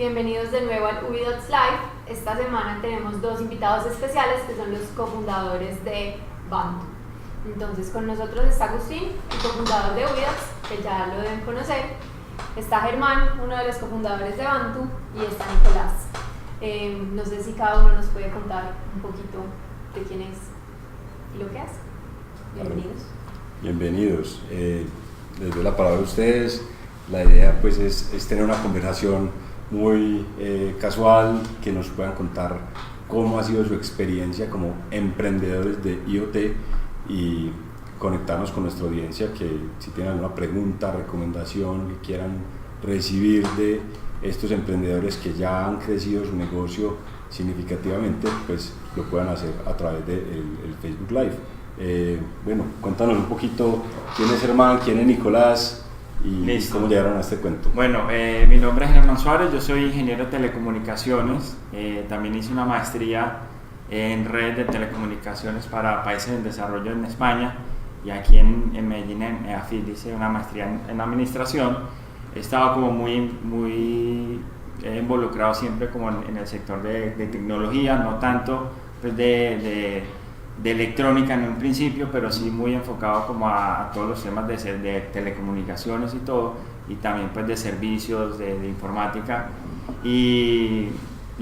Bienvenidos de nuevo al UBI.Dots Live. Esta semana tenemos dos invitados especiales que son los cofundadores de Bantu. Entonces con nosotros está Agustín, el cofundador de UBI.Dots, que ya lo deben conocer. Está Germán, uno de los cofundadores de Bantu, y está Nicolás. No sé si cada uno nos puede contar un poquito de quién es y lo que hace. Bienvenidos. Bienvenidos. Les doy la palabra a ustedes. La idea pues es tener una conversación muy casual, que nos puedan contar cómo ha sido su experiencia como emprendedores de IoT y conectarnos con nuestra audiencia, que si tienen alguna pregunta, recomendación que quieran recibir de estos emprendedores que ya han crecido su negocio significativamente, pues lo puedan hacer a través del Facebook Live. Bueno, cuéntanos un poquito quién es Germán, quién es Nicolás y Listo. cómo llegaron a este cuento. Bueno, mi nombre es Germán Suárez, yo soy ingeniero de telecomunicaciones, también hice una maestría en redes de telecomunicaciones para países en desarrollo en España, y aquí en Medellín, en EAFIT, hice una maestría en administración. He estado como muy involucrado siempre como en el sector de tecnología, no tanto pues de electrónica en un principio, pero sí muy enfocado como a todos los temas de telecomunicaciones y todo, y también pues de servicios, de informática, y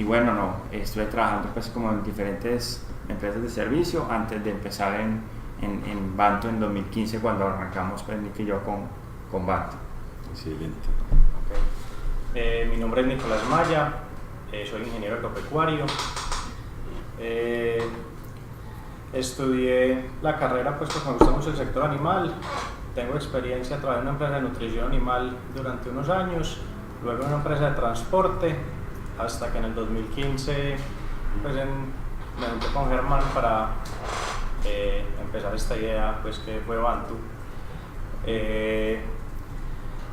bueno, estuve trabajando pues como en diferentes empresas de servicio antes de empezar en Bantu en 2015, cuando arrancamos pues Nick y yo con Bantu. Excelente. Okay. Mi nombre es Nicolás Maya, soy ingeniero agropecuario. Estudié la carrera pues porque me gusta mucho el sector animal. Tengo experiencia trabajando en una empresa de nutrición animal durante unos años, luego en una empresa de transporte, hasta que en el 2015 pues me junté con Germán para empezar esta idea pues que fue Bantu.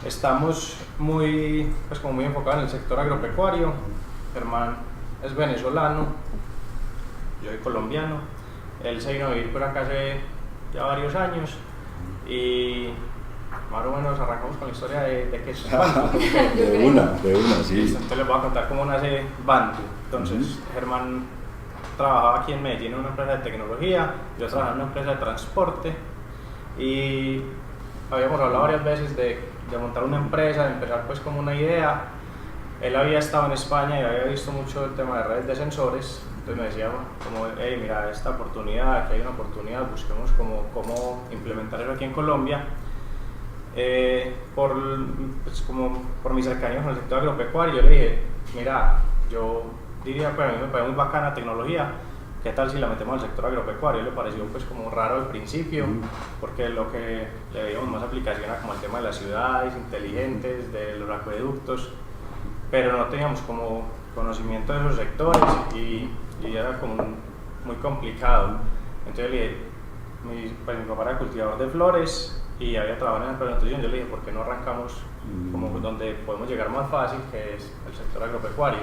Estamos muy enfocados en el sector agropecuario. Germán es venezolano, yo soy colombiano. Él se vino a vivir por acá hace ya varios años y más o menos arrancamos con la historia de qué es Bantu. de una, sí. Entonces les voy a contar cómo nace Bantu. Entonces, Germán trabajaba aquí en Medellín en una empresa de tecnología, yo trabajaba en una empresa de transporte, y habíamos hablado varias veces de montar una empresa, de empezar pues como una idea. Él había estado en España y había visto mucho el tema de redes de sensores. Entonces me decía como, hey, mira, esta oportunidad, aquí hay una oportunidad, busquemos cómo implementar eso aquí en Colombia. Por mi cercanía con el sector agropecuario, yo le dije, mira, yo diría, pues a mí me parece muy bacana la tecnología, ¿qué tal si la metemos al sector agropecuario? Le pareció pues como raro al principio, porque lo que le veíamos más aplicación era como el tema de las ciudades inteligentes, de los acueductos, pero no teníamos como conocimiento de esos sectores y era como muy complicado. Entonces le dije, mi papá era cultivador de flores y había trabajado en la nutrición. Yo le dije, ¿por qué no arrancamos como donde podemos llegar más fácil, que es el sector agropecuario?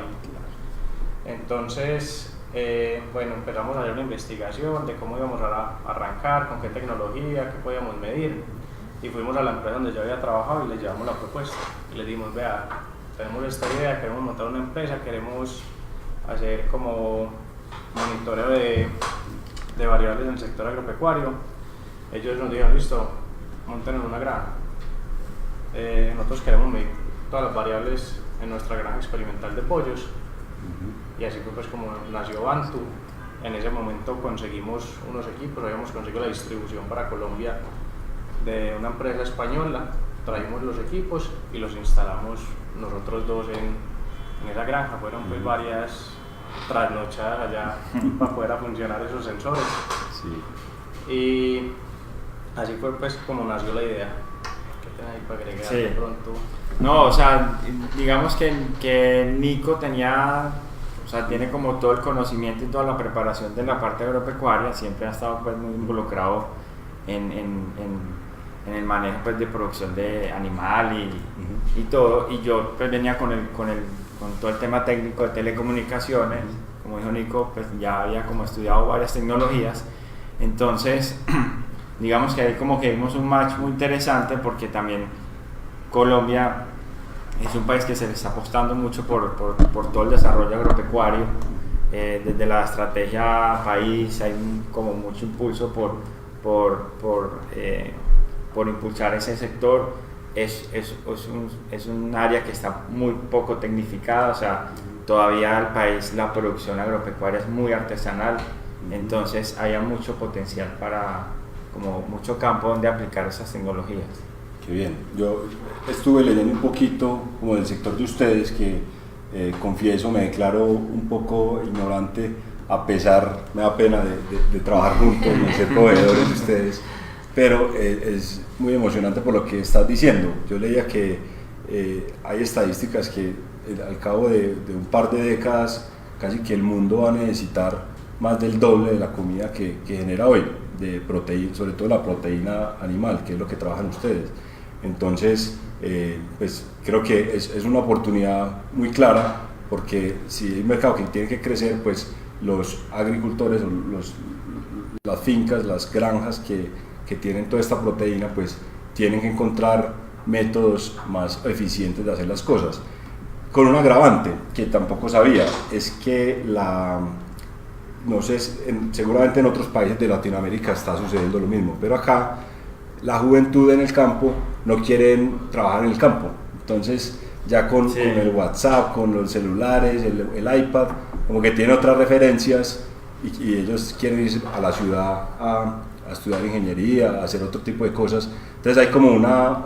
Entonces, empezamos a hacer una investigación de cómo íbamos a arrancar, con qué tecnología, qué podíamos medir, y fuimos a la empresa donde yo había trabajado y les llevamos la propuesta y les dijimos, vea, tenemos esta idea, queremos montar una empresa, queremos hacer como monitoreo de variables en el sector agropecuario. Ellos nos dijeron, listo, monten en una granja. Nosotros queremos medir todas las variables en nuestra granja experimental de pollos. Y así fue pues como nació Bantu. En ese momento conseguimos unos equipos, habíamos conseguido la distribución para Colombia de una empresa española, traímos los equipos y los instalamos nosotros dos en esa granja. Fueron pues varias trasnochadas allá para poder funcionar esos sensores. Sí. Y así fue pues como nació la idea. ¿Qué tenés ahí para agregar de pronto? No, o sea, digamos que Nico tiene como todo el conocimiento y toda la preparación de la parte agropecuaria, siempre ha estado pues muy involucrado en el manejo pues de producción de animal y todo, y yo pues venía con todo el tema técnico de telecomunicaciones. Como dijo Nico, pues ya había como estudiado varias tecnologías, entonces digamos que ahí como que vimos un match muy interesante, porque también Colombia es un país que se le está apostando mucho por todo el desarrollo agropecuario. Desde la estrategia país hay como mucho impulso por impulsar ese sector. Es un área que está muy poco tecnificada, o sea, todavía el país, la producción agropecuaria es muy artesanal, entonces hay mucho potencial como mucho campo donde aplicar esas tecnologías. Qué bien. Yo estuve leyendo un poquito como del sector de ustedes, que confieso, me declaro un poco ignorante, a pesar, me da pena de trabajar juntos y ser proveedores de ustedes, pero es muy emocionante por lo que estás diciendo. Yo leía que hay estadísticas que al cabo de un par de décadas casi que el mundo va a necesitar más del doble de la comida que genera hoy, de proteína, sobre todo la proteína animal, que es lo que trabajan ustedes. Entonces, pues creo que es una oportunidad muy clara, porque si hay un mercado que tiene que crecer, pues los agricultores, las fincas, las granjas que tienen toda esta proteína, pues tienen que encontrar métodos más eficientes de hacer las cosas. Con un agravante que tampoco sabía, es que no sé, seguramente en otros países de Latinoamérica está sucediendo lo mismo, pero acá la juventud en el campo no quieren trabajar en el campo. Entonces ya con el WhatsApp, con los celulares, el iPad, como que tienen otras referencias y ellos quieren ir a la ciudad a estudiar ingeniería, a hacer otro tipo de cosas. Entonces hay como una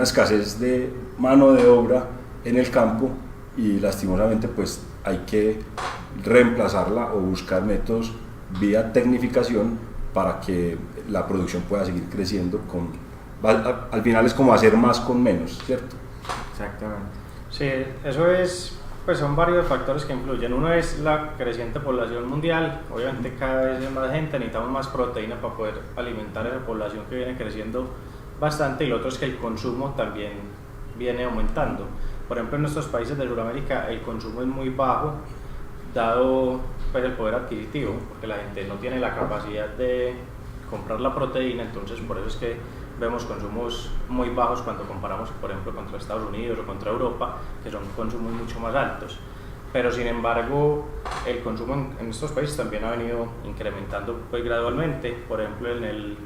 escasez de mano de obra en el campo, y lastimosamente pues hay que reemplazarla o buscar métodos vía tecnificación para que la producción pueda seguir creciendo. Al final es como hacer más con menos, ¿cierto? Exactamente. Sí, eso es, pues son varios factores que influyen. Uno es la creciente población mundial. Obviamente cada vez hay más gente, necesitamos más proteína para poder alimentar a esa población que viene creciendo bastante, y lo otro es que el consumo también viene aumentando. Por ejemplo, en nuestros países de Sudamérica el consumo es muy bajo, dado pues el poder adquisitivo, porque la gente no tiene la capacidad de comprar la proteína. Entonces por eso es que vemos consumos muy bajos cuando comparamos, por ejemplo, contra Estados Unidos o contra Europa, que son consumos mucho más altos. Pero sin embargo el consumo en estos países también ha venido incrementando pues gradualmente. Por ejemplo, en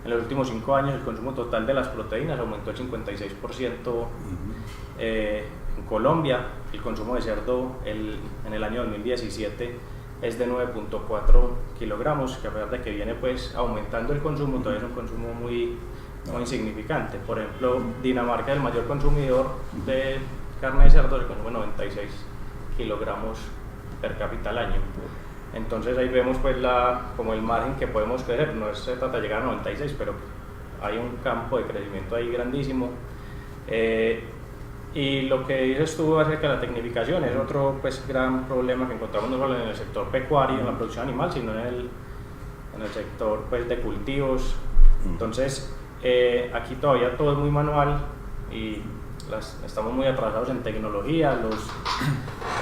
los últimos 5 años el consumo total de las proteínas aumentó el 56%. En Colombia el consumo de cerdo en el año 2017 es de 9.4 kilogramos, que a pesar de que viene pues aumentando el consumo, todavía es un consumo muy insignificante. Por ejemplo, Dinamarca es el mayor consumidor de carne de cerdo, que consume 96 kilogramos per cápita al año. Entonces ahí vemos pues como el margen que podemos crecer. No se trata de llegar a 96, pero hay un campo de crecimiento ahí grandísimo. Y lo que dices tú acerca de la tecnificación es otro pues gran problema que encontramos no solo en el sector pecuario, en la producción animal, sino en el sector pues de cultivos. Entonces aquí todavía todo es muy manual y estamos muy atrasados en tecnología.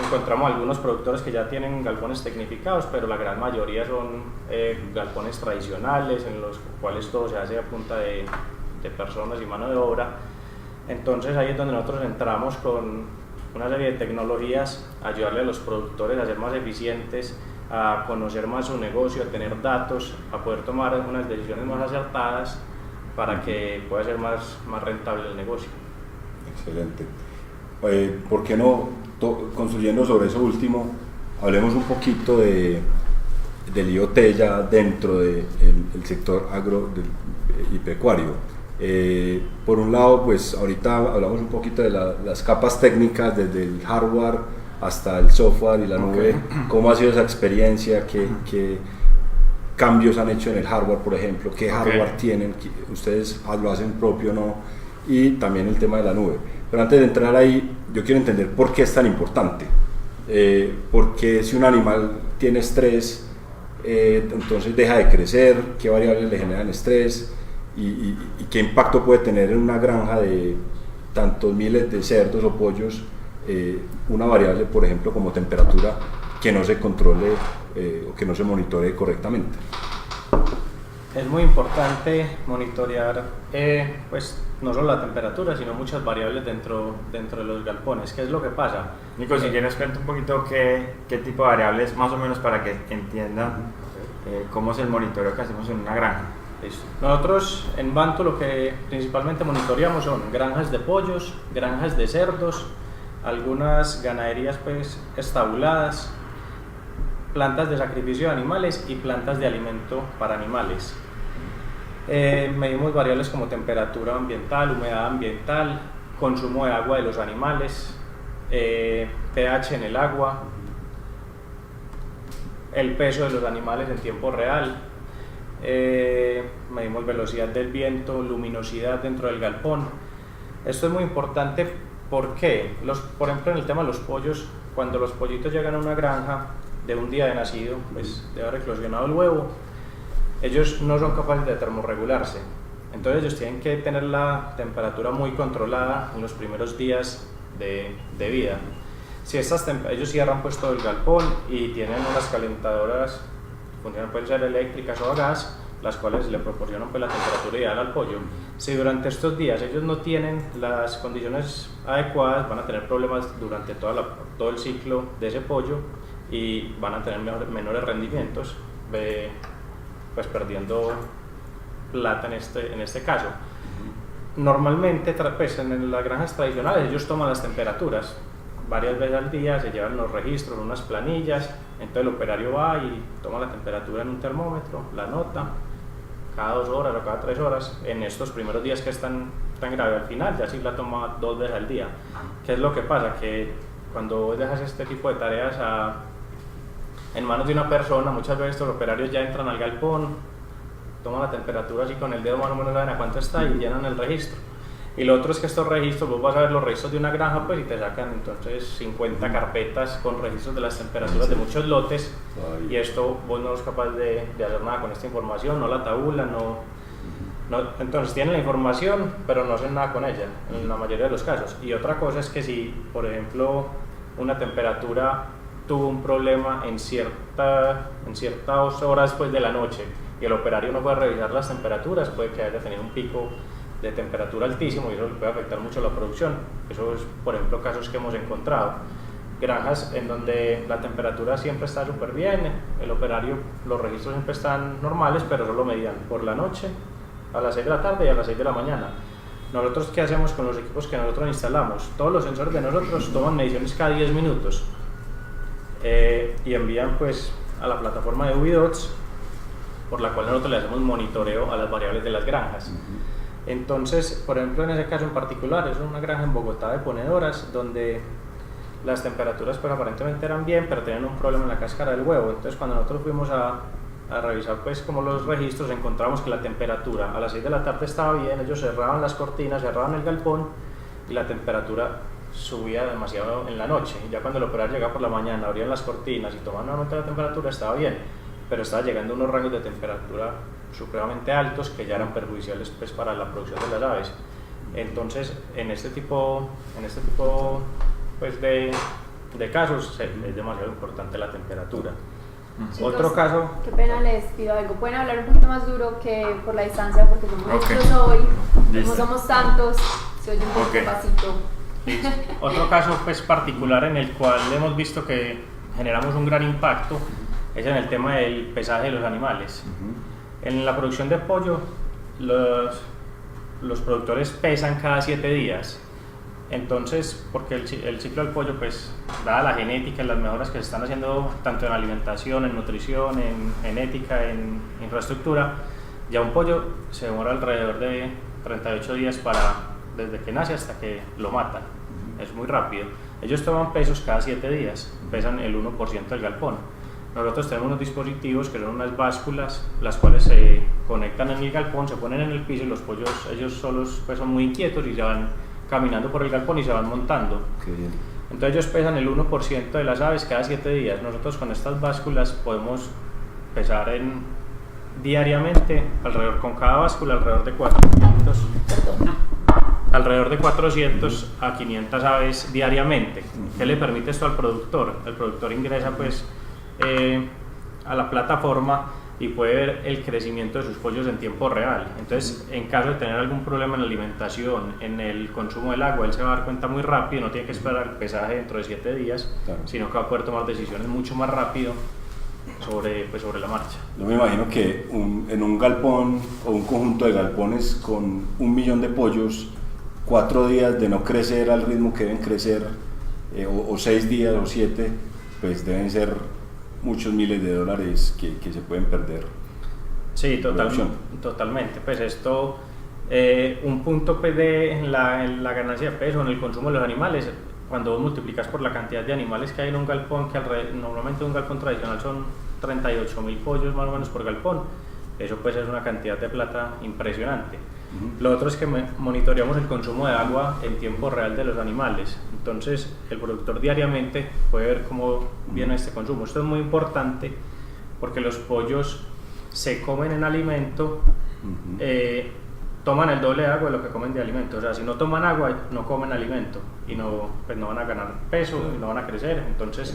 Encontramos algunos productores que ya tienen galpones tecnificados, pero la gran mayoría son galpones tradicionales, en los cuales todo se hace a punta de personas y mano de obra. Entonces ahí es donde nosotros entramos con una serie de tecnologías, a ayudarle a los productores a ser más eficientes, a conocer más su negocio, a tener datos, a poder tomar unas decisiones más acertadas para que pueda ser más rentable el negocio. Excelente. ¿Por qué no, construyendo sobre eso último, hablemos un poquito del IoT ya dentro del sector agro y pecuario? Por un lado, pues ahorita hablamos un poquito de las capas técnicas, desde el hardware hasta el software y la nube. ¿Cómo ha sido esa experiencia? ¿Qué cambios han hecho en el hardware, por ejemplo? ¿Qué hardware tienen? ¿Ustedes lo hacen propio o no? Y también el tema de la nube. Pero antes de entrar ahí, yo quiero entender por qué es tan importante. Porque si un animal tiene estrés, entonces deja de crecer. ¿Qué variables le generan estrés? Y qué impacto puede tener en una granja de tantos miles de cerdos o pollos una variable, por ejemplo, como temperatura, que no se controle o que no se monitoree correctamente. Es muy importante monitorear pues, no solo la temperatura, sino muchas variables dentro de los galpones. ¿Qué es lo que pasa? Nico, si quieres cuenta un poquito qué tipo de variables, más o menos para que entiendan cómo es el monitoreo que hacemos en una granja. Listo. Nosotros en Bantu lo que principalmente monitoreamos son granjas de pollos, granjas de cerdos, algunas ganaderías pues estabuladas, plantas de sacrificio de animales y plantas de alimento para animales. Medimos variables como temperatura ambiental, humedad ambiental, consumo de agua de los animales, pH en el agua, el peso de los animales en tiempo real, medimos velocidad del viento, luminosidad dentro del galpón. Esto es muy importante porque, por ejemplo, en el tema de los pollos, cuando los pollitos llegan a una granja de un día de nacido, pues de haber eclosionado el huevo, ellos no son capaces de termorregularse. Entonces ellos tienen que tener la temperatura muy controlada en los primeros días de vida. Si ellos cierran pues todo el galpón y tienen unas calentadoras, pueden ser eléctricas o a gas, las cuales le proporcionan pues la temperatura ideal al pollo. Si durante estos días ellos no tienen las condiciones adecuadas, van a tener problemas durante todo el ciclo de ese pollo y van a tener menores rendimientos, pues perdiendo plata en este caso. Normalmente pues en las granjas tradicionales ellos toman las temperaturas varias veces al día, se llevan los registros, unas planillas, entonces el operario va y toma la temperatura en un termómetro, la nota, cada 2 horas o cada 3 horas, en estos primeros días que están tan grave. Al final ya sí la toma 2 veces al día. ¿Qué es lo que pasa? Que cuando dejas este tipo de tareas en manos de una persona, muchas veces los operarios ya entran al galpón, toman la temperatura así con el dedo, más o menos saben a cuánto está y llenan el registro. Y lo otro es que estos registros, vos vas a ver los registros de una granja pues y te sacan entonces 50 carpetas con registros de las temperaturas de muchos lotes, y esto vos no sos capaz de hacer nada con esta información, no la tabulan, entonces tienen la información pero no hacen nada con ella en la mayoría de los casos. Y otra cosa es que si por ejemplo una temperatura tuvo un problema en ciertas horas pues de la noche y el operario no puede revisar las temperaturas, puede que haya tenido un pico de temperatura altísimo y eso le puede afectar mucho la producción. Eso es, por ejemplo, casos que hemos encontrado. Granjas en donde la temperatura siempre está súper bien, el operario, los registros siempre están normales, pero solo medían por la noche, a las 6 de la tarde y a las 6 de la mañana. Nosotros, ¿qué hacemos con los equipos que nosotros instalamos? Todos los sensores de nosotros toman mediciones cada 10 minutos y envían pues a la plataforma de UbiDots, por la cual nosotros le hacemos monitoreo a las variables de las granjas. Entonces, por ejemplo, en ese caso en particular, es una granja en Bogotá de ponedoras donde las temperaturas pues aparentemente eran bien, pero tenían un problema en la cáscara del huevo. Entonces, cuando nosotros fuimos a revisar pues como los registros, encontramos que la temperatura a las 6 de la tarde estaba bien, ellos cerraban las cortinas, cerraban el galpón y la temperatura subía demasiado en la noche. Y ya cuando el operario llegaba por la mañana, abrían las cortinas y tomaban nuevamente la temperatura, estaba bien, pero estaba llegando a unos rangos de temperatura supremamente altos que ya eran perjudiciales pues, para la producción de las aves. Entonces, en este tipo pues, de casos es demasiado importante la temperatura. Chicos, otro caso... Qué pena, les pido algo. Pueden hablar un poquito más duro que por la distancia, porque somos muchos hoy, como somos tantos, se oye un poco pasito. Otro caso pues, particular en el cual hemos visto que generamos un gran impacto es en el tema del pesaje de los animales. En la producción de pollo, los productores pesan cada 7 días. Entonces, porque el ciclo del pollo, pues, dada la genética y las mejoras que se están haciendo tanto en alimentación, en nutrición, en genética, en infraestructura, ya un pollo se demora alrededor de 38 días desde que nace hasta que lo matan. Es muy rápido. Ellos toman pesos cada 7 días, pesan el 1% del galpón. Nosotros tenemos unos dispositivos que son unas básculas, las cuales se conectan en el galpón, se ponen en el piso y los pollos, ellos solos pues, son muy inquietos y se van caminando por el galpón y se van montando. Qué bien. Entonces ellos pesan el 1% de las aves cada 7 días. Nosotros con estas básculas podemos pesar diariamente, con cada báscula, alrededor de 400 a 500 aves diariamente. ¿Qué le permite esto al productor? El productor ingresa pues a la plataforma y puede ver el crecimiento de sus pollos en tiempo real. Entonces, en caso de tener algún problema en la alimentación, en el consumo del agua, él se va a dar cuenta muy rápido, no tiene que esperar el pesaje dentro de 7 días, Claro. sino que va a poder tomar decisiones mucho más rápido sobre la marcha. Yo me imagino que en un galpón o un conjunto de galpones con 1 millón de pollos, 4 días de no crecer al ritmo que deben crecer, o 6 días o 7, pues deben ser muchos miles de dólares que se pueden perder. Sí, Producción. totalmente. Pues esto, un punto pues, en la ganancia de peso, en el consumo de los animales, cuando vos multiplicas por la cantidad de animales que hay en un galpón, que normalmente un galpón tradicional son 38.000 pollos más o menos por galpón, eso pues es una cantidad de plata impresionante. Lo otro es que monitoreamos el consumo de agua en tiempo real de los animales, entonces el productor diariamente puede ver cómo viene este consumo. Esto es muy importante porque los pollos se comen en alimento, toman el doble de agua de lo que comen de alimento, o sea, si no toman agua no comen alimento y pues no van a ganar peso y no van a crecer. Entonces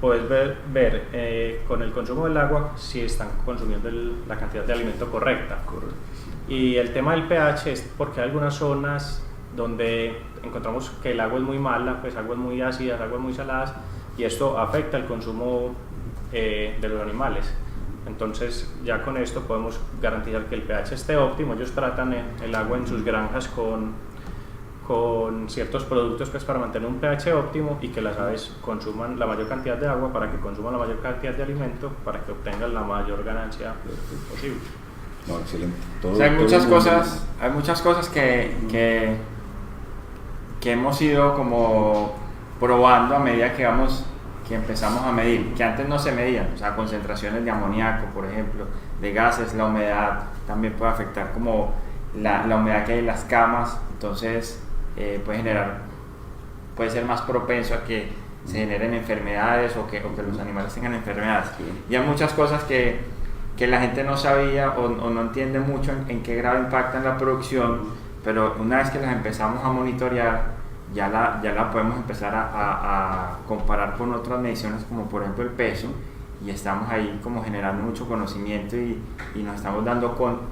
puedes ver con el consumo del agua si están consumiendo la cantidad de alimento correcta. Correcto. Y el tema del pH es porque hay algunas zonas donde encontramos que el agua es muy mala, pues aguas muy ácidas, aguas muy saladas, y esto afecta el consumo de los animales. Entonces ya con esto podemos garantizar que el pH esté óptimo. Ellos tratan el agua en sus granjas con ciertos productos pues, para mantener un pH óptimo y que las aves consuman la mayor cantidad de agua para que consuman la mayor cantidad de alimento para que obtengan la mayor ganancia posible. No, excelente. O sea, hay muchas cosas que hemos ido como probando a medida que empezamos a medir, que antes no se medían, o sea, concentraciones de amoníaco, por ejemplo, de gases, la humedad también puede afectar como la humedad que hay en las camas, entonces puede ser más propenso a que se generen enfermedades o que los animales tengan enfermedades. Y hay muchas cosas que la gente no sabía o no entiende mucho en qué grado impactan la producción, pero una vez que las empezamos a monitorear, ya la podemos empezar a comparar con otras mediciones como por ejemplo el peso, y estamos ahí como generando mucho conocimiento y nos estamos dando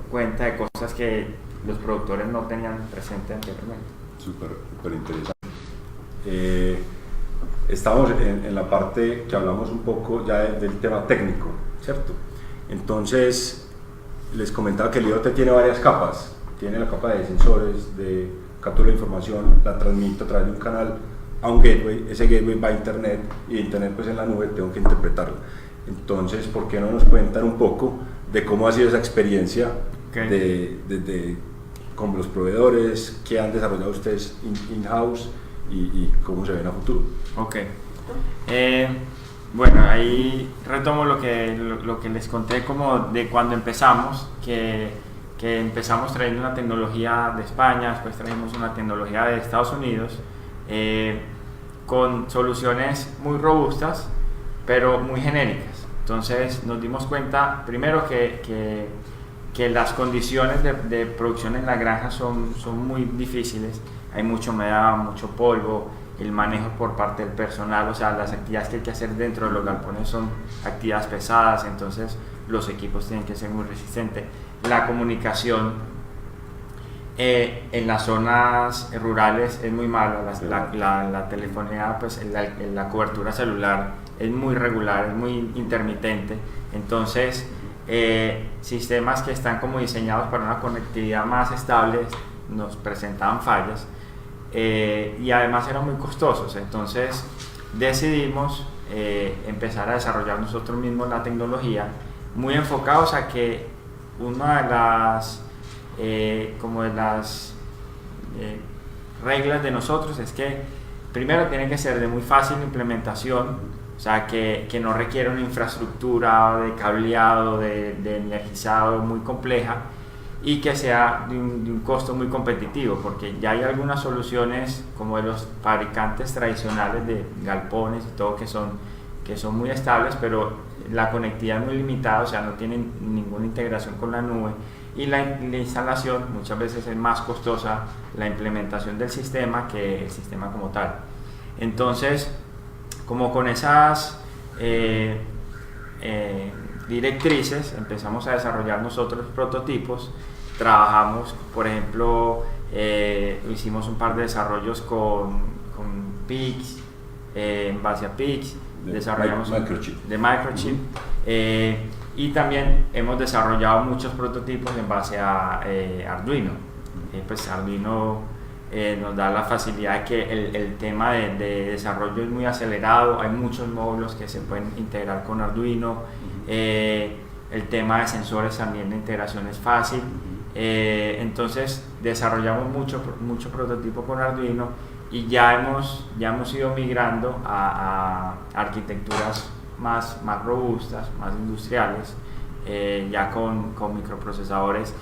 cuenta de cosas que los productores no tenían presente anteriormente. Súper interesante. Estamos en la parte que hablamos un poco ya del tema técnico, ¿cierto? Entonces, les comentaba que el IoT tiene varias capas. Tiene la capa de sensores, de captura de información, la transmito a través de un canal a un gateway, ese gateway va a internet y de internet pues en la nube tengo que interpretarlo. Entonces, ¿por qué no nos cuentan un poco de cómo ha sido esa experiencia con los proveedores, qué han desarrollado ustedes in-house y cómo se ven a futuro? Ok. Bueno, ahí retomo lo que les conté como de cuando empezamos, que empezamos trayendo una tecnología de España, después trajimos una tecnología de Estados Unidos, con soluciones muy robustas, pero muy genéricas. Entonces nos dimos cuenta, primero, que las condiciones de producción en la granja son muy difíciles, hay mucha humedad, mucho polvo, el manejo por parte del personal, o sea, las actividades que hay que hacer dentro de los galpones son actividades pesadas, entonces los equipos tienen que ser muy resistentes. La comunicación en las zonas rurales es muy mala, la telefonía, pues la cobertura celular es muy regular, es muy intermitente, entonces sistemas que están como diseñados para una conectividad más estable nos presentaban fallas. Y además eran muy costosos, entonces decidimos empezar a desarrollar nosotros mismos la tecnología, muy enfocados a que una de las reglas de nosotros es que primero tiene que ser de muy fácil implementación, o sea que no requiere una infraestructura de cableado, de energizado muy compleja, y que sea de un costo muy competitivo, porque ya hay algunas soluciones como de los fabricantes tradicionales de galpones y todo que son muy estables, pero la conectividad es muy limitada, o sea, no tienen ninguna integración con la nube, y la instalación muchas veces es más costosa la implementación del sistema que el sistema como tal. Entonces, como con esas directrices empezamos a desarrollar nosotros prototipos. Trabajamos, por ejemplo, hicimos un par de desarrollos con PIX, en base a PIX, desarrollamos de microchip, y también hemos desarrollado muchos prototipos en base a Arduino. Pues Arduino nos da la facilidad de que el tema de desarrollo es muy acelerado, hay muchos módulos que se pueden integrar con Arduino, el tema de sensores también de integración es fácil, entonces desarrollamos mucho prototipo con Arduino y ya hemos ido migrando a arquitecturas más robustas, más industriales, ya con microprocesadores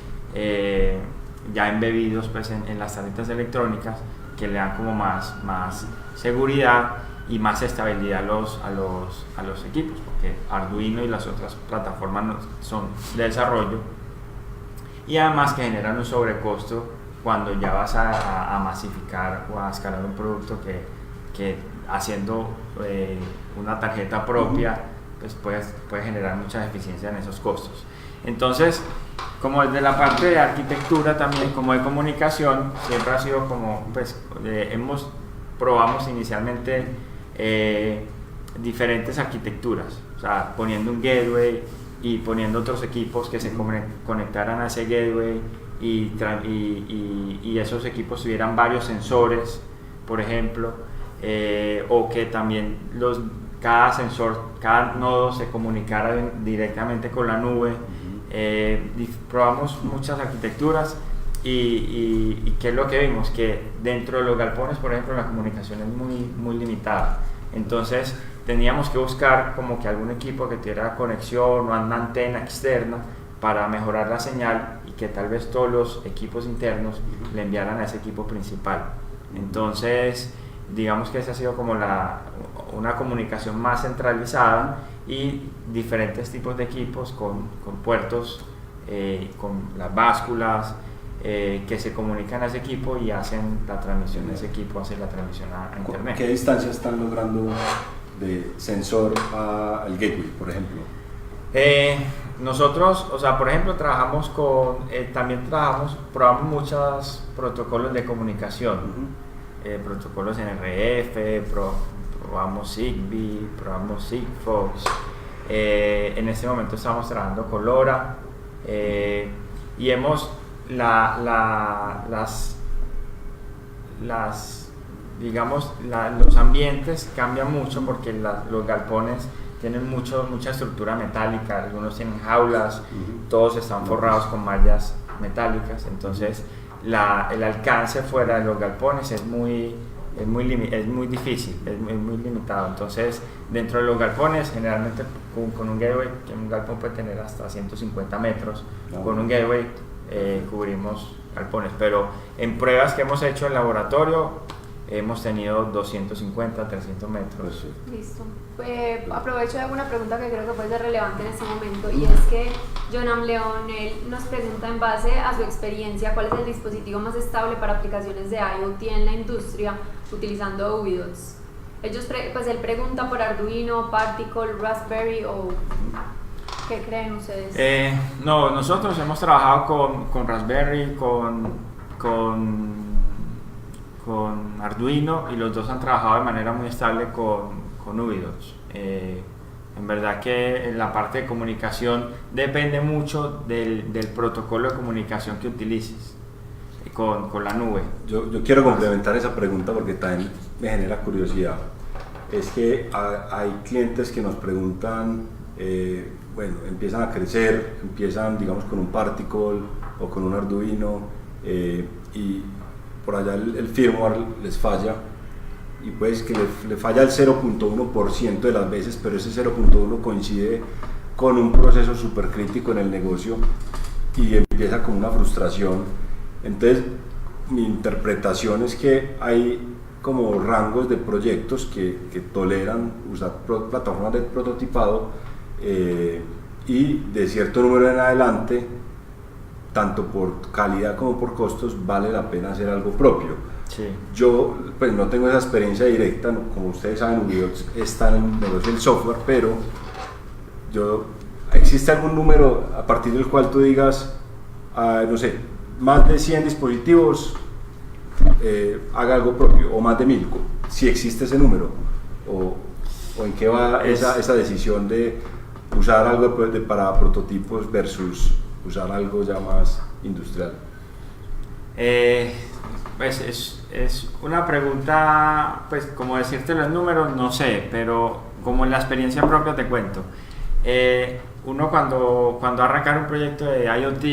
ya embebidos pues, en las tarjetas electrónicas que le dan como más seguridad y más estabilidad a los equipos, porque Arduino y las otras plataformas son de desarrollo y además que generan un sobrecosto cuando ya vas a masificar o a escalar un producto que haciendo una tarjeta propia pues puede generar mucha eficiencia en esos costos. Entonces, como desde la parte de arquitectura también, como de comunicación, siempre ha sido como, pues, probamos inicialmente diferentes arquitecturas, o sea, poniendo un gateway y poniendo otros equipos que se conectaran a ese gateway y esos equipos tuvieran varios sensores, por ejemplo, o que también cada nodo se comunicara directamente con la nube. Probamos muchas arquitecturas y ¿qué es lo que vimos? Que dentro de los galpones, por ejemplo, la comunicación es muy limitada. Entonces teníamos que buscar como que algún equipo que tuviera conexión o una antena externa para mejorar la señal y que tal vez todos los equipos internos le enviaran a ese equipo principal. Entonces digamos que esa ha sido como una comunicación más centralizada y diferentes tipos de equipos con puertos, con las básculas que se comunican a ese equipo y hacen la transmisión de ese equipo, hacen la transmisión a internet. ¿Qué distancia están logrando de sensor al gateway, por ejemplo? Nosotros, o sea, por ejemplo, probamos muchos protocolos de comunicación, protocolos NRF, probamos Zigbee, probamos Sigfox, en este momento estamos trabajando con LoRa, y hemos los ambientes cambian mucho porque los galpones tienen mucha estructura metálica, algunos tienen jaulas, todos están forrados con mallas metálicas, entonces el alcance fuera de los galpones es muy difícil, es muy limitado. Entonces dentro de los galpones generalmente con un gateway, que un galpón puede tener hasta 150 metros, con un gateway cubrimos galpones, pero en pruebas que hemos hecho en laboratorio hemos tenido 250, 300 metros. Listo. Aprovecho de alguna pregunta que creo que puede ser relevante en este momento, y es que Jonam León nos pregunta, en base a su experiencia, ¿cuál es el dispositivo más estable para aplicaciones de IoT en la industria utilizando UbiDots? Él pregunta por Arduino, Particle, Raspberry, o ¿qué creen ustedes? No, nosotros hemos trabajado con Raspberry, con Arduino, y los dos han trabajado de manera muy estable con UbiDots. En verdad que en la parte de comunicación depende mucho del protocolo de comunicación que utilices con la nube. Yo quiero complementar esa pregunta porque también me genera curiosidad. Es que hay clientes que nos preguntan, empiezan a crecer, empiezan digamos con un Particle o con un Arduino, y por allá el firmware les falla, y pues que le falla el 0.1% de las veces, pero ese 0.1 coincide con un proceso súper crítico en el negocio y empieza con una frustración. Entonces mi interpretación es que hay como rangos de proyectos que toleran usar plataformas de prototipado, y de cierto número en adelante, tanto por calidad como por costos, vale la pena hacer algo propio. Sí. Yo pues no tengo esa experiencia directa, como ustedes saben, UbiDots está en el negocio del software, pero yo ¿existe algún número a partir del cual tú digas, no sé, más de 100 dispositivos, haga algo propio, o más de 1000, si existe ese número? ¿O en qué va esa decisión de usar algo para prototipos versus usar algo ya más industrial? Pues es una pregunta, pues como decirte los números, no sé, pero como en la experiencia propia te cuento. Uno cuando arrancar un proyecto de IoT,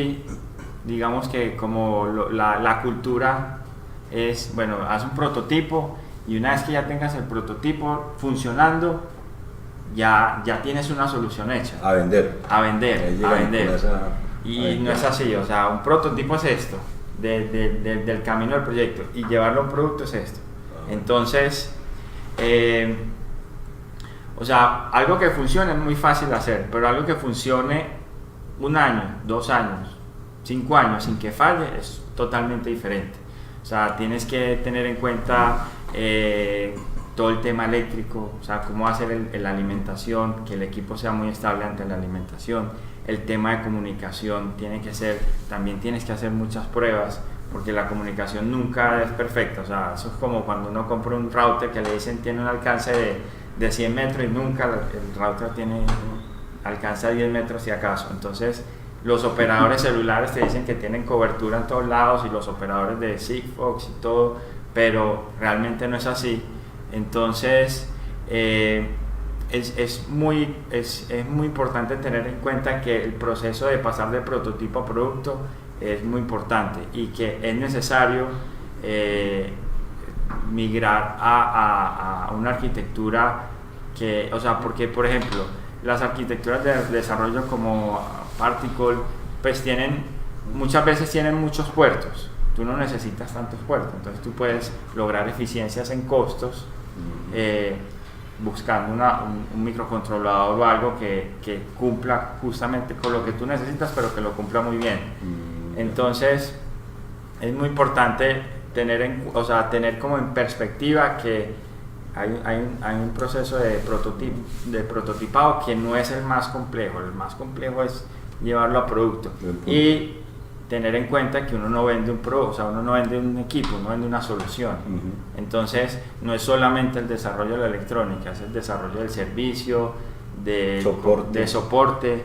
digamos que como la cultura es, bueno, haz un prototipo y una vez que ya tengas el prototipo funcionando, ya tienes una solución hecha. A vender. Y no es así, o sea, un prototipo es esto, del camino del proyecto, y llevarlo a un producto es esto. Entonces, o sea, algo que funcione es muy fácil de hacer, pero algo que funcione 1 año, 2 años, 5 años sin que falle es totalmente diferente. O sea, tienes que tener en cuenta todo el tema eléctrico, o sea, cómo hacer la alimentación, que el equipo sea muy estable ante la alimentación. El tema de comunicación también tienes que hacer muchas pruebas, porque la comunicación nunca es perfecta. O sea, eso es como cuando uno compra un router que le dicen tiene un alcance de 100 metros y nunca el router alcanza 10 metros si acaso. Entonces, los operadores celulares te dicen que tienen cobertura en todos lados, y los operadores de Sigfox y todo, pero realmente no es así. Entonces, es muy importante tener en cuenta que el proceso de pasar de prototipo a producto es muy importante, y que es necesario migrar a una arquitectura que, o sea, porque por ejemplo las arquitecturas de desarrollo como Particle pues muchas veces tienen muchos puertos. Tú no necesitas tantos puertos, entonces tú puedes lograr eficiencias en costos buscando un microcontrolador o algo que cumpla justamente con lo que tú necesitas, pero que lo cumpla muy bien. Entonces es muy importante tener como en perspectiva que hay un proceso de prototipado que no es el más complejo. El más complejo es llevarlo a producto y tener en cuenta que uno no vende uno no vende un equipo, uno vende una solución. Entonces no es solamente el desarrollo de la electrónica, es el desarrollo del servicio, de soporte,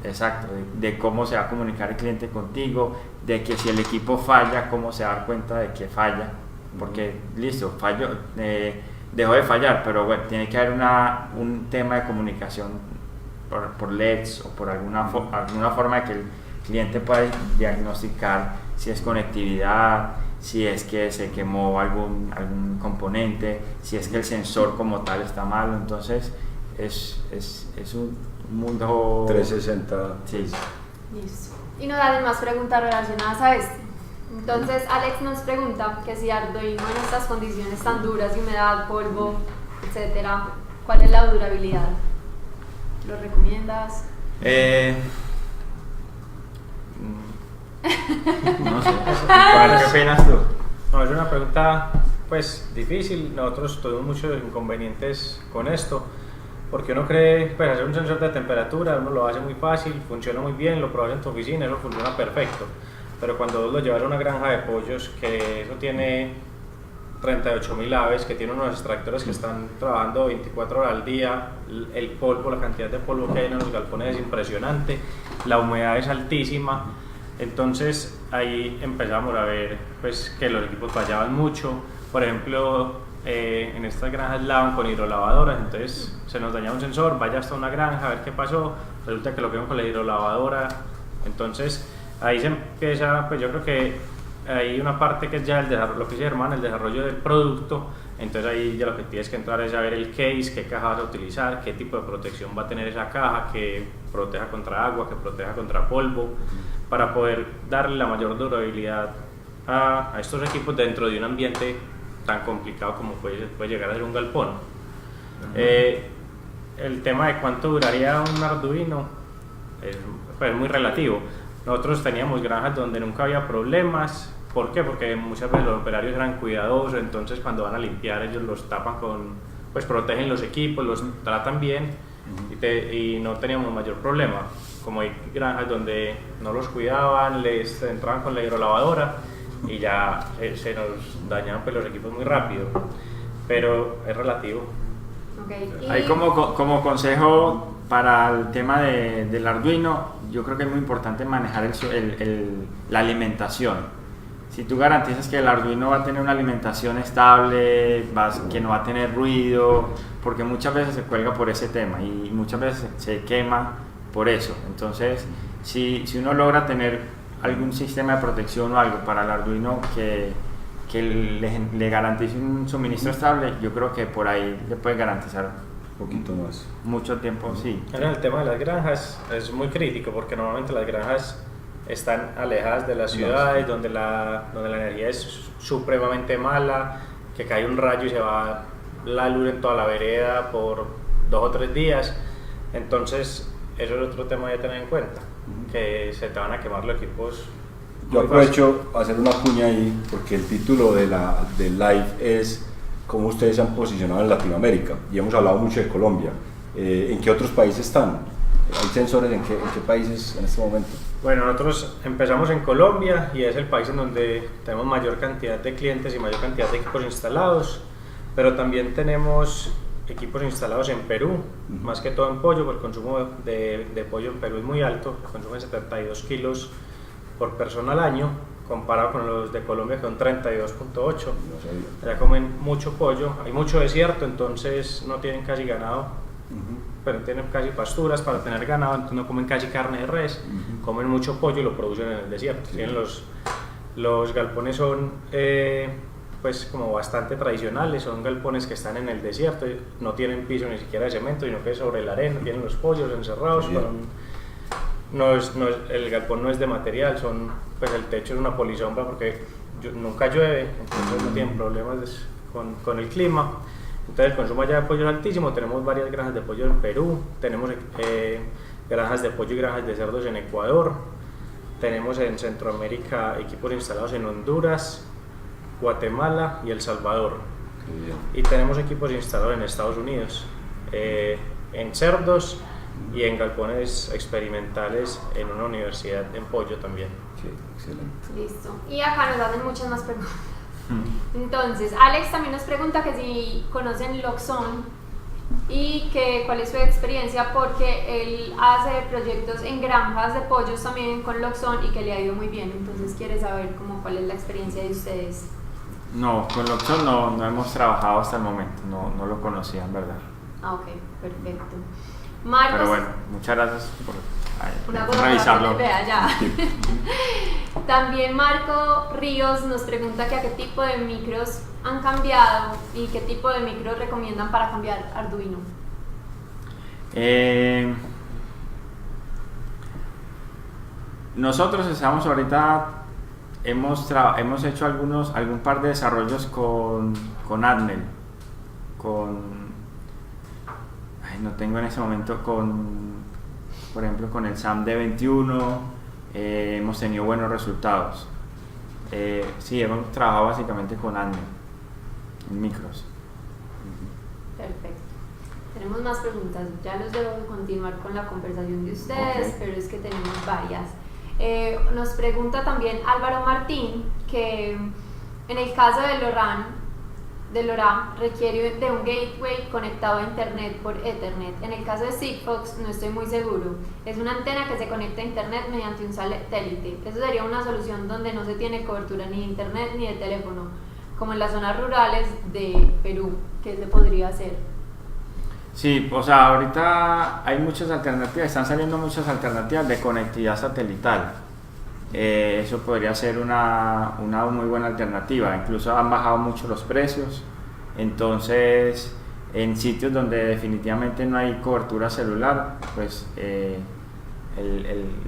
exacto, de cómo se va a comunicar el cliente contigo, de que si el equipo falla, cómo se da cuenta de que falla, porque listo, falló, dejó de fallar, pero bueno, tiene que haber un tema de comunicación por LEDs o por alguna forma de que el cliente pueda diagnosticar si es conectividad, si es que se quemó algún componente, si es que el sensor como tal está malo. Entonces es un mundo 360. Sí. Listo. Y nos dan más preguntas relacionadas a esto. Entonces Alex nos pregunta que si Arduino en estas condiciones tan duras de humedad, polvo, etcétera, ¿cuál es la durabilidad? ¿Lo recomiendas? No sé. ¿Qué opinas tú? No, es una pregunta pues difícil. Nosotros tuvimos muchos inconvenientes con esto, porque uno cree, pues hacer un sensor de temperatura, uno lo hace muy fácil, funciona muy bien, lo probas en tu oficina, eso funciona perfecto. Pero cuando lo llevas a una granja de pollos, que eso tiene 38.000 aves, que tiene unos extractores que están trabajando 24 horas al día, el polvo, la cantidad de polvo que hay en los galpones es impresionante, la humedad es altísima. Entonces ahí empezamos a ver pues, que los equipos fallaban mucho. Por ejemplo, en estas granjas lavan con hidrolavadoras, entonces se nos dañaba un sensor, vaya hasta una granja a ver qué pasó, resulta que lo vimos con la hidrolavadora. Entonces ahí se empieza, pues yo creo que hay una parte que es ya lo que dice Germán, el desarrollo del producto. Entonces ahí ya lo que tienes que entrar es a ver el case, qué caja vas a utilizar, qué tipo de protección va a tener esa caja, que proteja contra agua, que proteja contra polvo, para poder darle la mayor durabilidad a estos equipos dentro de un ambiente tan complicado como puede llegar a ser un galpón. El tema de cuánto duraría un Arduino es muy relativo. Nosotros teníamos granjas donde nunca había problemas. ¿Por qué? Porque muchas veces los operarios eran cuidadosos, entonces cuando van a limpiar ellos los tapan pues protegen los equipos, los tratan bien, y no teníamos mayor problema. Como hay granjas donde no los cuidaban, les entraban con la hidrolavadora y ya se nos dañaban pues los equipos muy rápido, pero es relativo. Okay. Ahí como consejo para el tema del Arduino, yo creo que es muy importante manejar la alimentación. Si tú garantizas que el Arduino va a tener una alimentación estable, que no va a tener ruido, porque muchas veces se cuelga por ese tema y muchas veces se quema por eso. Entonces, si uno logra tener algún sistema de protección o algo para el Arduino que le garantice un suministro estable, yo creo que por ahí le puede garantizar Un poquito más. mucho tiempo, sí. Ahora, el tema de las granjas es muy crítico porque normalmente las granjas están alejadas de las ciudades, donde la energía es supremamente mala, que cae un rayo y se va la luz en toda la vereda por 2 o 3 días. Entonces, eso es otro tema de tener en cuenta, que se te van a quemar los equipos. Yo aprovecho a hacer una cuña ahí porque el título del live es cómo ustedes se han posicionado en Latinoamérica y hemos hablado mucho de Colombia. ¿En qué otros países están? ¿Hay sensores en qué países en este momento? Bueno, nosotros empezamos en Colombia y es el país en donde tenemos mayor cantidad de clientes y mayor cantidad de equipos instalados, pero también tenemos equipos instalados en Perú, más que todo en pollo, porque el consumo de pollo en Perú es muy alto, consumen 72 kilos por persona al año, comparado con los de Colombia que son 32.8. Allá comen mucho pollo, hay mucho desierto, entonces no tienen casi ganado, pero tienen casi pasturas para tener ganado, entonces no comen casi carne de res, comen mucho pollo y lo producen en el desierto. Tienen los galpones son pues como bastante tradicionales, son galpones que están en el desierto, no tienen piso ni siquiera de cemento, sino que es sobre la arena, tienen los pollos encerrados. El galpón no es de material, pues el techo es una polisombra porque nunca llueve, entonces no tienen problemas con el clima. Entonces el consumo allá de pollo es altísimo. Tenemos varias granjas de pollo en Perú, tenemos granjas de pollo y granjas de cerdos en Ecuador, tenemos en Centroamérica equipos instalados en Honduras, Guatemala y El Salvador, y tenemos equipos instalados en Estados Unidos, en cerdos y en galpones experimentales en una universidad en pollo también. Sí, excelente. Listo. Y acá nos hacen muchas más preguntas. Entonces, Alex también nos pregunta que si conocen Loxon y que cuál es su experiencia, porque él hace proyectos en granjas de pollos también con Loxon y que le ha ido muy bien. Entonces quiere saber cuál es la experiencia de ustedes. No, con Loxon no hemos trabajado hasta el momento, no lo conocía en verdad. Ah, ok, perfecto. Marcos, pero bueno, muchas gracias por revisarlo. También Marco Ríos nos pregunta que a qué tipo de micros han cambiado y qué tipo de micros recomiendan para cambiar Arduino. Nosotros estamos ahorita, hemos hecho algún par de desarrollos con Atmel, no tengo en ese momento, por ejemplo con el SAM D21, hemos tenido buenos resultados. Sí, hemos trabajado básicamente con Atmel en micros. Perfecto. Tenemos más preguntas, ya los debo continuar con la conversación de ustedes, pero es que tenemos varias. Nos pregunta también Álvaro Martín que en el caso de LoRa requiere de un gateway conectado a internet por Ethernet. En el caso de Sigfox no estoy muy seguro. Es una antena que se conecta a internet mediante un satélite. Eso sería una solución donde no se tiene cobertura ni de internet ni de teléfono, como en las zonas rurales de Perú. ¿Qué se podría hacer? Sí, o sea, ahorita hay muchas alternativas, están saliendo muchas alternativas de conectividad satelital. Eso podría ser una muy buena alternativa. Incluso han bajado mucho los precios, entonces en sitios donde definitivamente no hay cobertura celular, pues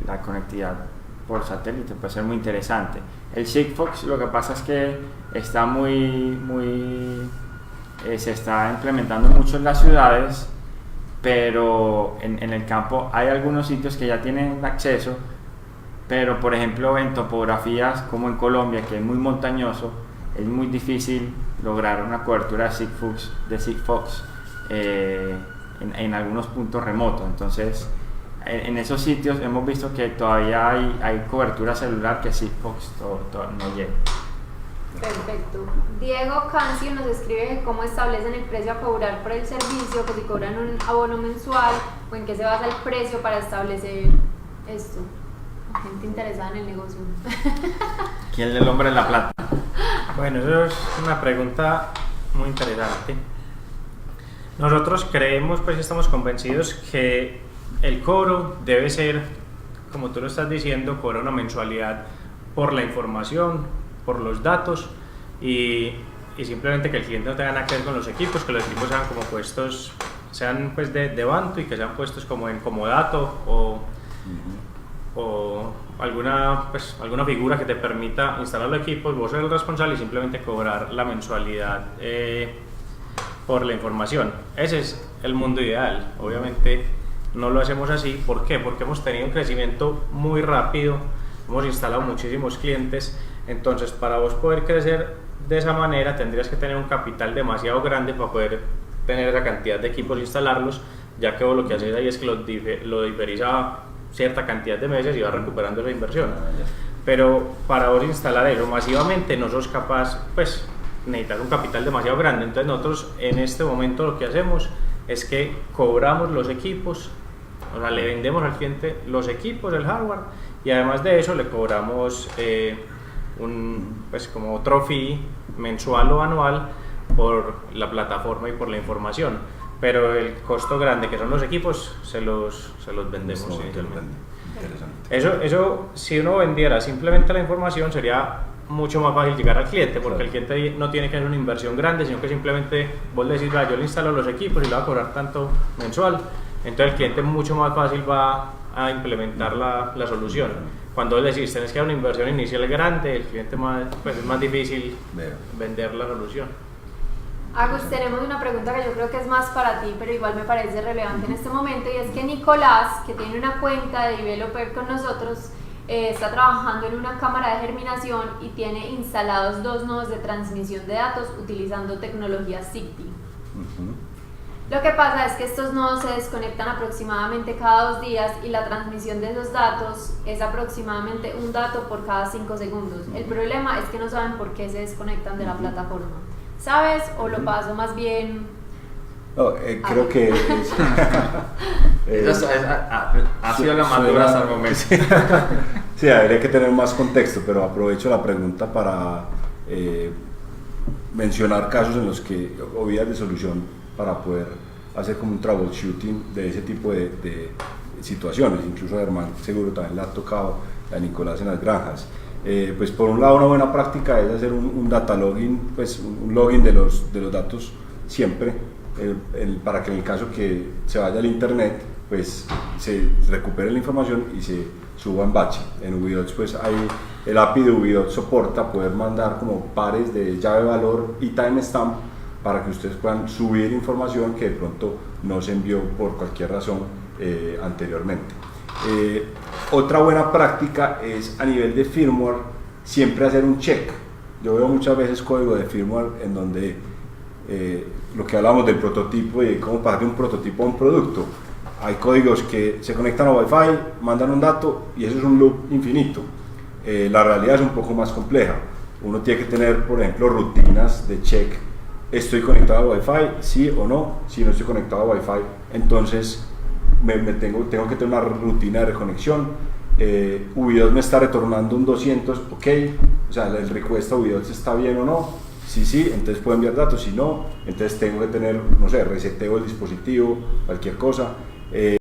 la conectividad por satélite puede ser muy interesante. El Sigfox, lo que pasa es que está se está implementando mucho en las ciudades, pero en el campo hay algunos sitios que ya tienen acceso. Pero por ejemplo en topografías como en Colombia, que es muy montañoso, es muy difícil lograr una cobertura de Sigfox en algunos puntos remotos. Entonces, en esos sitios hemos visto que todavía hay cobertura celular que Sigfox no llega. Perfecto. Diego Cancio nos escribe cómo establecen el precio a cobrar por el servicio, que si cobran un abono mensual o en qué se basa el precio para establecer esto. Gente interesada en el negocio. ¿Quién es el hombre de la plata? Bueno, eso es una pregunta muy interesante. Nosotros creemos, pues estamos convencidos que el cobro debe ser, como tú lo estás diciendo, cobrar una mensualidad por la información, por los datos y simplemente que el cliente no tenga nada que ver con los equipos, que los equipos sean como puestos, sean pues de Bantu y que sean puestos como en comodato o alguna figura que te permita instalar los equipos, vos eres el responsable y simplemente cobrar la mensualidad por la información. Ese es el mundo ideal. Obviamente no lo hacemos así. ¿Por qué? Porque hemos tenido un crecimiento muy rápido, hemos instalado muchísimos clientes, entonces para vos poder crecer de esa manera tendrías que tener un capital demasiado grande para poder tener esa cantidad de equipos e instalarlos, ya que vos lo que haces ahí es que lo diferís a cierta cantidad de meses y vas recuperando esa inversión. Pero para vos instalar eso masivamente no sos capaz, pues necesitas un capital demasiado grande. Entonces nosotros en este momento lo que hacemos es que cobramos los equipos, o sea, le vendemos al cliente los equipos, el hardware, y además de eso le cobramos pues como otro fee mensual o anual por la plataforma y por la información. Pero el costo grande que son los equipos se los vendemos inicialmente. Eso, si uno vendiera simplemente la información, sería mucho más fácil llegar al cliente, porque el cliente no tiene que hacer una inversión grande, sino que simplemente vos le decís, yo le instalo los equipos y le voy a cobrar tanto mensual. Entonces el cliente mucho más fácil va a implementar la solución. Cuando vos le decís, tenés que hacer una inversión inicial grande, el cliente pues es más difícil vender la solución. Agus, tenemos una pregunta que yo creo que es más para ti, pero igual me parece relevante en este momento, y es que Nicolás, que tiene una cuenta de developer con nosotros, está trabajando en una cámara de germinación y tiene instalados 2 nodos de transmisión de datos utilizando tecnología Zigbee. Lo que pasa es que estos nodos se desconectan aproximadamente cada 2 días y la transmisión de esos datos es aproximadamente un dato por cada 5 segundos. El problema es que no saben por qué se desconectan de la plataforma. ¿Sabes? ¿O lo paso más bien? No, creo que ha sido la más dura hasta el momento. Sí, habría que tener más contexto, pero aprovecho la pregunta para mencionar casos en los que, o vías de solución para poder hacer como un troubleshooting de ese tipo de situaciones. Incluso a Germán seguro también le ha tocado a Nicolás en las granjas. Pues por un lado una buena práctica es hacer un data login, pues un login de los datos siempre, para que en el caso que se vaya al internet pues se recupere la información y se suba en batch. En Ubidots pues hay el API de Ubidots soporta poder mandar como pares de llave valor y timestamp para que ustedes puedan subir información que de pronto no se envió por cualquier razón anteriormente. Otra buena práctica es a nivel de firmware siempre hacer un check. Yo veo muchas veces código de firmware en donde lo que hablamos del prototipo y de cómo pasar de un prototipo a un producto. Hay códigos que se conectan a Wi-Fi, mandan un dato y eso es un loop infinito. La realidad es un poco más compleja. Uno tiene que tener, por ejemplo, rutinas de check. ¿Estoy conectado a Wi-Fi? ¿Sí o no? Si no estoy conectado a Wi-Fi, entonces tengo que tener una rutina de reconexión. Ubidots me está retornando un 200, ok, o sea, el request a Ubidots está bien o no. Sí, entonces puedo enviar datos. Si no, entonces tengo que tener, no sé, reseteo el dispositivo, cualquier cosa.